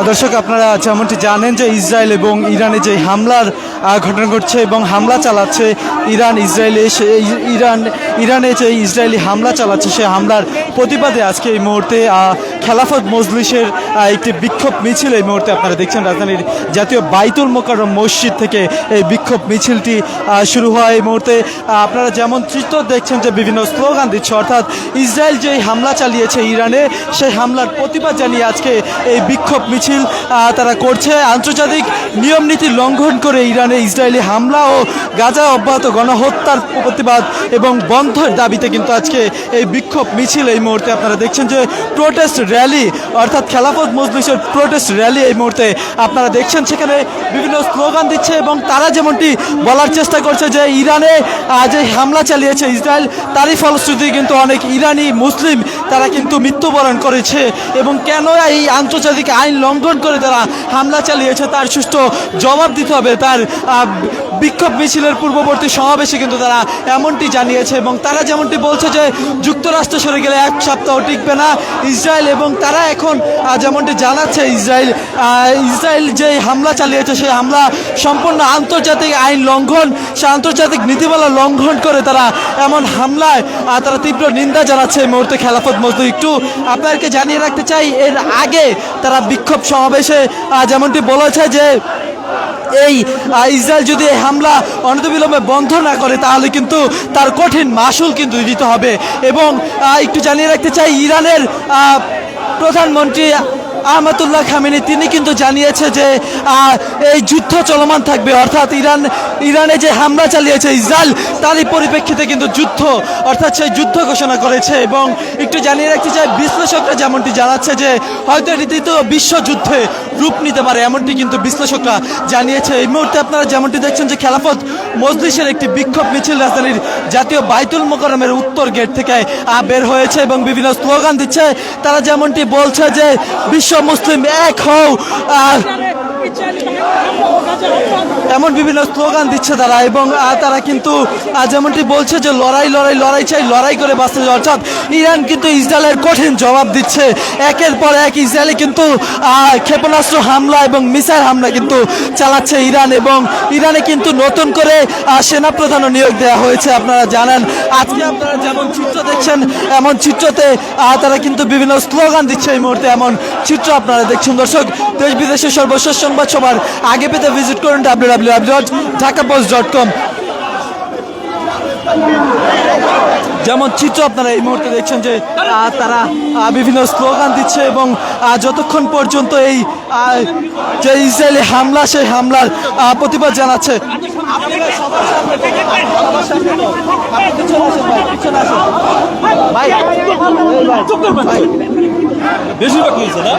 দর্শক আপনারা যেমনটি জানেন যে ইসরায়েল এবং ইরানে যে হামলার ঘটনা ঘটছে এবং হামলা চালাচ্ছে ইরানে যে ইসরায়েলি হামলা চালাচ্ছে সেই হামলার প্রতিবাদে আজকে এই মুহূর্তে খেলাফত মজলিসের একটি বিক্ষোভ মিছিল এই মুহূর্তে আপনারা দেখছেন রাজধানীর জাতীয় বাইতুল মোকাররম মসজিদ থেকে এই বিক্ষোভ মিছিলটি শুরু হয়। এই মুহূর্তে আপনারা যেমন চিত্র দেখছেন যে বিভিন্ন স্লোগান দিচ্ছে, অর্থাৎ ইসরায়েল যে হামলা চালিয়েছে ইরানে সেই হামলার প্রতিবাদ জানিয়ে আজকে এই বিক্ষোভ মিছিল তারা করছে। আন্তর্জাতিক নিয়ম নীতি লঙ্ঘন করে ইরানে ইসরায়েলি হামলা ও গাজা অব্যাহত গণহত্যার প্রতিবাদ এবং বন্ধের দাবিতে কিন্তু আজকে এই বিক্ষোভ মিছিল এই মুহূর্তে আপনারা দেখছেন যে প্রোটেস্ট র্যালি, অর্থাৎ খেলাফত মজলিসের প্রোটেস্ট র্যালি এই মুহূর্তে আপনারা দেখছেন সেখানে বিভিন্ন স্লোগান দিচ্ছে এবং তারা যেমনটি বলার চেষ্টা করছে যে ইরানে যে হামলা চালিয়েছে ইসরায়েল তারই ফলশ্রুতি কিন্তু অনেক ইরানি মুসলিম তারা কিন্তু মৃত্যুবরণ করেছে এবং কেন এই আন্তর্জাতিক আইন লঙ্ঘন করে তারা হামলা চালিয়েছে তার সুষ্ঠু জবাব দিতে হবে। তার বিক্ষোভ মিছিলের পূর্ববর্তী সমাবেশে কিন্তু তারা এমনটি জানিয়েছে এবং তারা যেমনটি বলছে যে যুক্তরাষ্ট্র সরে গেলে এক সপ্তাহ টিকবে না ইসরায়েল, এবং তারা এখন যেমনটি জানাচ্ছে ইসরায়েল যে হামলা চালিয়েছে সেই হামলা সম্পূর্ণ আন্তর্জাতিক আইন লঙ্ঘন, সে আন্তর্জাতিক নীতিমালা লঙ্ঘন করে তারা এমন হামলায় তারা তীব্র নিন্দা জানাচ্ছে এই মুহূর্তে খেলাফত মজলিস। একটু আপনাদেরকে জানিয়ে রাখতে চাই এর আগে তারা বিক্ষোভ সমাবেশে যেমনটি বলেছে যে এই ইসরায়েল যদি এই হামলা অনতিবিলম্বে বন্ধ না করে তাহলে কিন্তু তার কঠিন মাসুল কিন্তু দিতে হবে। এবং একটু জানিয়ে রাখতে চাই ইরানের প্রধানমন্ত্রী আহমদুল্লাহ খামেনি তিনি কিন্তু জানিয়েছে যে এই যুদ্ধ চলমান থাকবে, অর্থাৎ ইরানে যে হামলা চালিয়েছে ইসরায়েল তারই পরিপ্রেক্ষিতে কিন্তু যুদ্ধ, অর্থাৎ সেই যুদ্ধ ঘোষণা করেছে। এবং একটু জানিয়ে রাখতে চাই বিশ্লেষকরা যেমনটি জানাচ্ছে যে হয়তো এটি দ্বিতীয় বিশ্বযুদ্ধে রূপ নিতে পারে এমনটি কিন্তু বিশ্লেষকরা জানিয়েছে। এই মুহূর্তে আপনারা যেমনটি দেখছেন যে খেলাফত মজলিসের একটি বিক্ষোভ মিছিল রাজধানীর জাতীয় বাইতুল মোকাররমের উত্তর গেট থেকে বের হয়েছে এবং বিভিন্ন স্লোগান দিচ্ছে। তারা যেমনটি বলছে যে বিশ্ব মুসলিম এক হও, এমন বিভিন্ন স্লোগান দিচ্ছে তারা। এবং তারা কিন্তু যেমনটি বলছে যে লড়াই চাই, লড়াই করে বাঁচতে, অর্থাৎ ইরান কিন্তু ইসরায়েলের কঠিন জবাব দিচ্ছে। একের পর এক ইসরায়েলে কিন্তু ক্ষেপণাস্ত্র হামলা এবং মিসাইল হামলা কিন্তু চালাচ্ছে ইরান, এবং ইরানে কিন্তু নতুন করে সেনাপ্রধানও নিয়োগ দেওয়া হয়েছে। আপনারা জানেন আজকে আপনারা যেমন চিত্র দেখছেন এমন চিত্রতে তারা কিন্তু বিভিন্ন স্লোগান দিচ্ছে এই মুহূর্তে, এমন চিত্র আপনারা দেখছেন। দর্শক, দেশ বিদেশের সর্বশেষ সংবাদ সবার আগে পেতে ভিজিট করুন www.dhakapost.com। যেমন চিত্র আপনারা এই মুহূর্তে দেখছেন যে তারা বিভিন্ন স্লোগান দিচ্ছে এবং যতক্ষণ পর্যন্ত এই যে ইসরায়েলি হামলা সেই হামলার প্রতিবাদ জানাচ্ছে। বেশিরভাগ হয়েছে না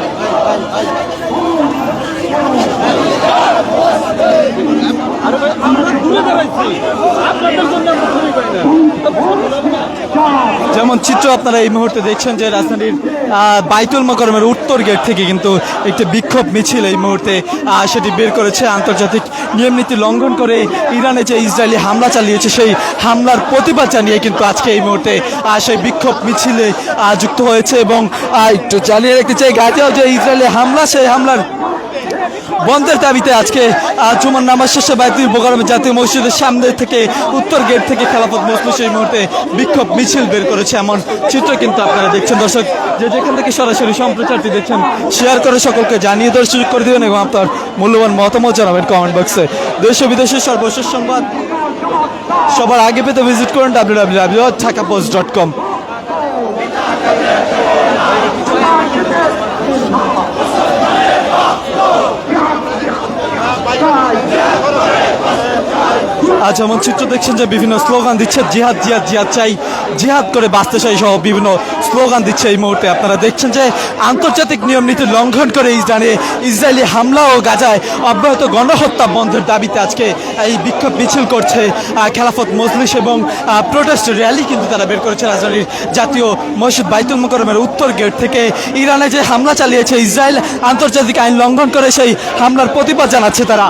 যেমন চিত্র আপনারা এই মুহূর্তে দেখছেন যে রাজধানীর বাইতুল মোকাররমের উত্তর গেট থেকে কিন্তু একটি বিক্ষোভ মিছিল এই মুহূর্তে সেটি বের করেছে। আন্তর্জাতিক নিয়ম নীতি লঙ্ঘন করে ইরানে যে ইসরায়েলি হামলা চালিয়েছে সেই হামলার প্রতিবাদ জানিয়ে কিন্তু আজকে এই মুহূর্তে সেই বিক্ষোভ মিছিলে যুক্ত হয়েছে। এবং একটু জানিয়ে রাখতে চাই গাজাও যে ইসরায়েলি হামলা সেই হামলার বন্ধের দাবিতে আজকে জুমার নামাজ শেষে বাইতুল মোকাররমের জাতীয় মসজিদের সামনে থেকে উত্তর গেট থেকে খেলাফত মজলিস এই মুহূর্তে বিক্ষোভ মিছিল বের করেছে এমন চিত্র কিন্তু আপনারা দেখছেন। দর্শক, যে যেখান থেকে সরাসরি সম্প্রচারটি দেখছেন শেয়ার করে সকলকে জানিয়ে দেওয়ার সুযোগ করে দেবেন এবং আপনার মূল্যবান মতামত জানাবেন কমেন্ট বক্সে। দেশ ও বিদেশের সর্বশেষ সংবাদ সবার আগে পেতে ভিজিট করুন www.dhakapost.com। আজ এমন চিত্র দেখছেন যে বিভিন্ন স্লোগান দিচ্ছে জিহাদ জিহাদ জিহাদ চাই, জিহাদ করে বাঁচতে চাই সহ বিভিন্ন স্লোগান দিচ্ছে এই মুহূর্তে। আপনারা দেখছেন যে আন্তর্জাতিক নিয়ম নীতি লঙ্ঘন করে ইসরায়েলি হামলা ও গাজায় অব্যাহত গণহত্যা বন্ধের দাবিতে আজকে এই বিক্ষোভ মিছিল করছে খেলাফত মজলিস এবং প্রোটেস্ট র্যালি কিন্তু তারা বের করেছে রাজধানীর জাতীয় মসজিদ বাইতুল মোকাররমের উত্তর গেট থেকে। ইরানে যে হামলা চালিয়েছে ইসরায়েল আন্তর্জাতিক আইন লঙ্ঘন করে সেই হামলার প্রতিবাদ জানাচ্ছে তারা।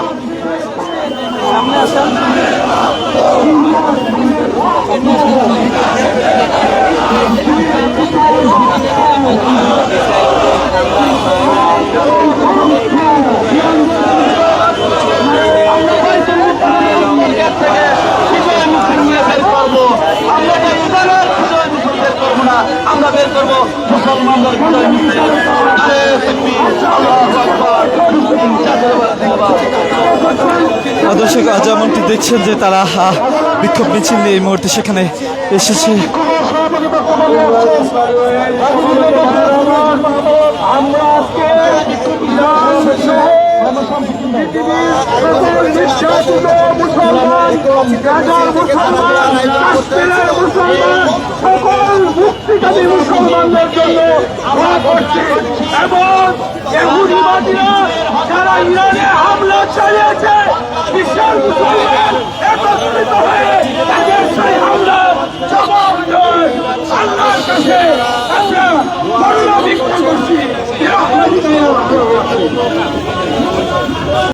দর্শক যেমনটি দেখছেন যে তারা বিক্ষোভ মিছিল নিয়ে এই মুহূর্তে সেখানে এসেছে। মুসলমানদের জন্য এবং যারা ইরানে হামলা চালিয়েছে বিশ্বের মুসলমান একত্রিত হয়ে তাদের সেই হামলার জবাব দেয়। আল্লাহর কাছে আমরা মরণ ভিক্ষা করছি।